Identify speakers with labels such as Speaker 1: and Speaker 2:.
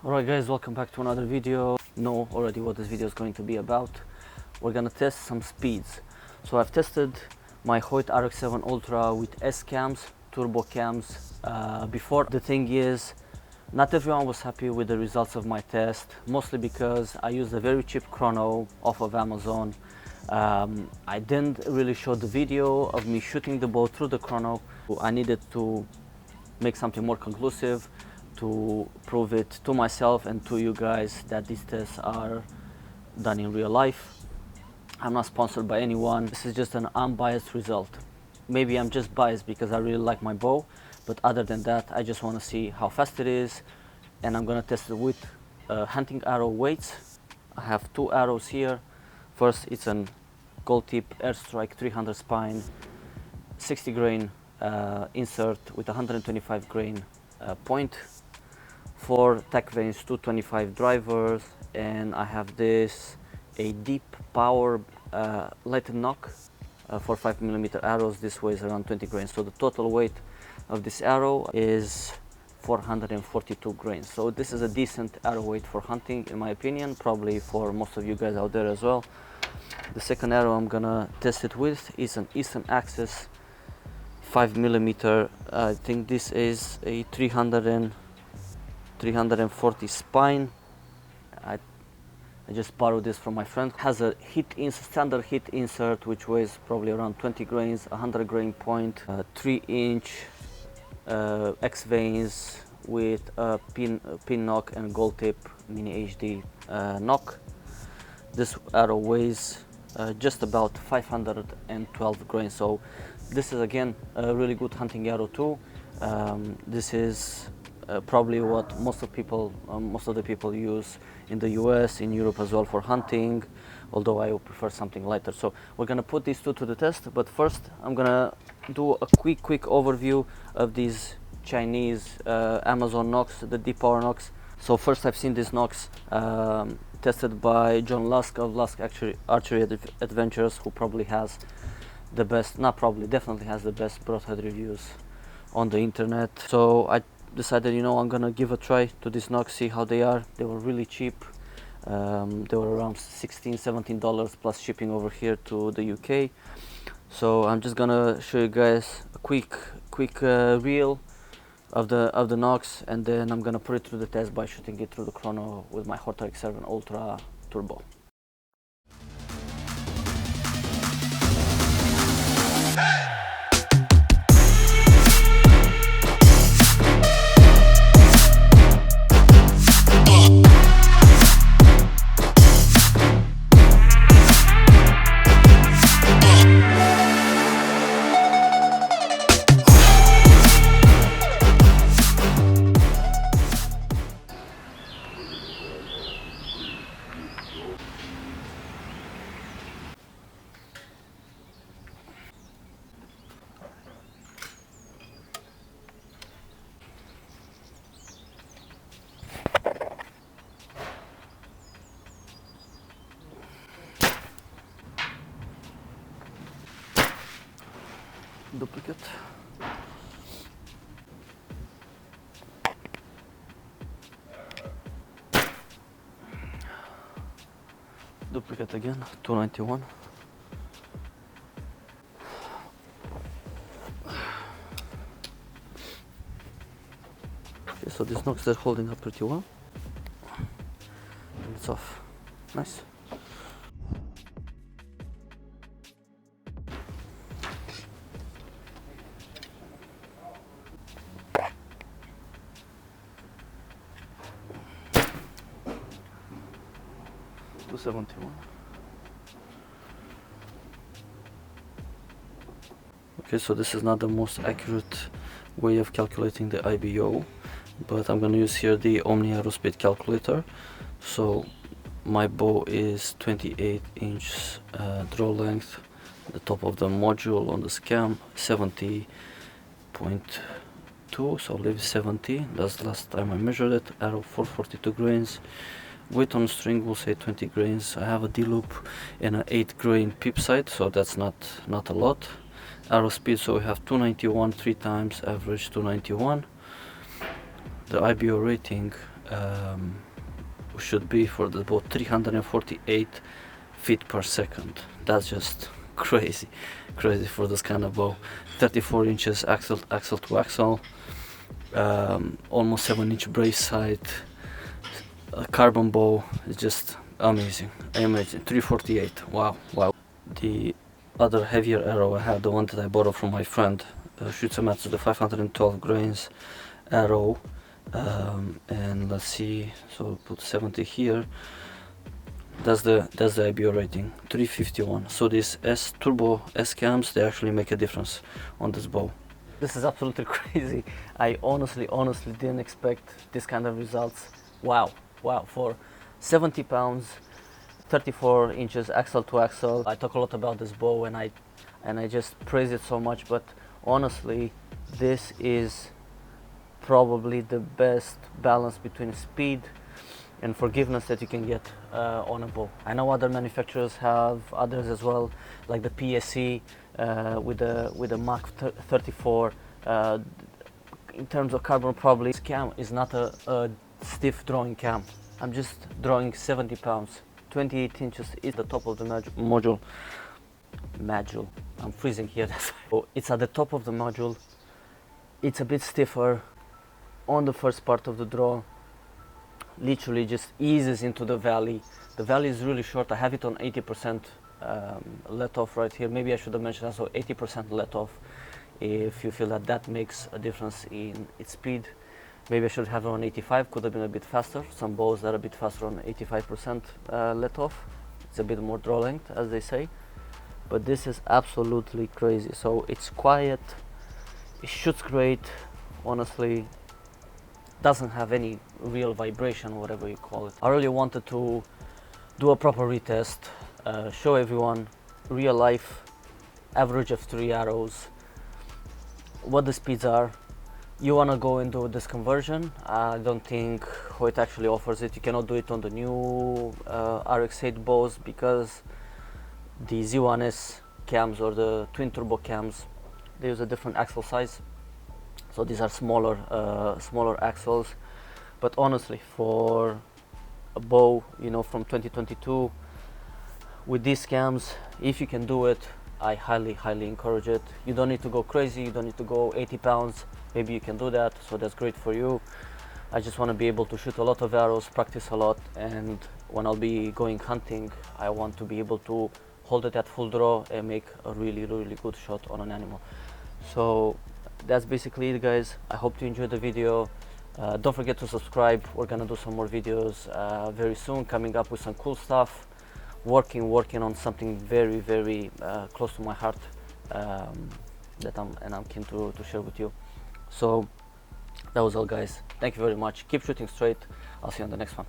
Speaker 1: Alright guys, welcome back to another video. Know already what this video is going to be about. We're gonna test some speeds. So I've tested my Hoyt RX-7 Ultra with S cams, turbo cams before. The thing is, not everyone was happy with the results of my test, mostly because I used a very cheap chrono off of Amazon. I didn't really show the video of me shooting the bow through the chrono. I needed to make something more conclusive, to prove it to myself and to you guys that these tests are done in real life. I'm not sponsored by anyone. This is just an unbiased result. Maybe I'm just biased because I really like my bow, but other than that, I just want to see how fast it is, and I'm gonna test it with hunting arrow weights. I have two arrows here. First, it's an gold tip airstrike 300 spine, 60 grain insert with 125 grain point. 4 tack vanes, 225 drivers, and I have this a deep power lighted knock for 5mm arrows. This weighs around 20 grains, so the total weight of this arrow is 442 grains. So this is a decent arrow weight for hunting, in my opinion, probably for most of you guys out there as well. The second arrow I'm gonna test it with is an Eastern Axis 5mm. I think this is a 340 spine. I just borrowed this from my friend. Has a standard hit insert which weighs probably around 20 grains, 100 grain point, 3-inch X vanes with a pin knock and gold tip mini HD knock. This arrow weighs just about 512 grains, so this is again a really good hunting arrow too. This is probably what most of the people use in the US, in Europe as well, for hunting, although I prefer something lighter. So we're gonna put these two to the test, but first I'm gonna do a quick overview of these Chinese Amazon nocks, the deep power nocks. So first, I've seen these nocks tested by John Lusk of Lusk Archery Adventures, who probably has the best, definitely has the best broadhead reviews on the internet. So I decided, I'm gonna give a try to these nocks, see how they are. They were really cheap. They were around $16-17 plus shipping over here to the UK. So I'm just gonna show you guys a quick reel of the nocks, and then I'm gonna put it through the test by shooting it through the chrono with my Hoyt RX-7 Ultra Turbo. Duplicate. Duplicate again, 291. Okay, so these nocks, they're holding up pretty well. And it's off. Nice. $271. Okay, so this is not the most accurate way of calculating the IBO, but I'm going to use here the Omni Aerospeed calculator. So my bow is 28-inch draw length. The top of the module on the scam 70.2, so I'll leave 70. That's the last time I measured it. Arrow 442 grains. Weight on string will say 20 grains. I have a D-loop and an 8 grain pip sight, so that's not a lot. Arrow speed, so we have 291 3 times, average 291. The IBO rating should be for the bow 348 feet per second. That's just crazy for this kind of bow. 34 inches axle to axle, almost 7-inch brace sight, a carbon bow. Is just amazing. 348. Wow. The other heavier arrow I have, the one that I borrowed from my friend, shoots a match to the 512 grains arrow, and let's see, so put 70 here. That's the IBO rating, 351. So these turbo S cams, they actually make a difference on this bow. This is absolutely crazy. I honestly didn't expect this kind of results. Wow, for 70 pounds, 34 inches axle to axle. I talk a lot about this bow and I just praise it so much, but honestly, this is probably the best balance between speed and forgiveness that you can get on a bow. I know other manufacturers have others as well, like the PSC with the Mach 34. In terms of carbon, probably this cam is not a stiff drawing cam. I'm just drawing 70 pounds. 28 inches is the top of the module. I'm freezing here. So it's at the top of the module. It's a bit stiffer on the first part of the draw. Literally just eases into the valley. The valley is really short. I have it on 80% let off right here. Maybe I should have mentioned also 80% let off. If you feel that makes a difference in its speed, maybe I should have it on 85. Could have been a bit faster. Some bows that are a bit faster on 85% let off. It's a bit more draw length, as they say. But this is absolutely crazy. So it's quiet. It shoots great. Honestly, doesn't have any real vibration, whatever you call it. I really wanted to do a proper retest, show everyone real life average of 3 arrows, what the speeds are. You want to go into this conversion. I don't think Hoyt actually offers it. You cannot do it on the new RX-8 bows because the Z1S cams or the twin turbo cams, they use a different axle size. So these are smaller axles, but honestly, for a bow, you know, from 2022, with these cams, if you can do it, I highly encourage it. You don't need to go crazy. You don't need to go 80 pounds. Maybe you can do that, so that's great for you. I just want to be able to shoot a lot of arrows, practice a lot, and when I'll be going hunting, I want to be able to hold it at full draw and make a really good shot on an animal. So that's basically it, guys. I hope you enjoyed the video. Don't forget to subscribe. We're gonna do some more videos very soon, coming up with some cool stuff, working on something very close to my heart, that I'm keen to share with you. So that was all, guys. Thank you very much. Keep shooting straight. I'll see you on the next one.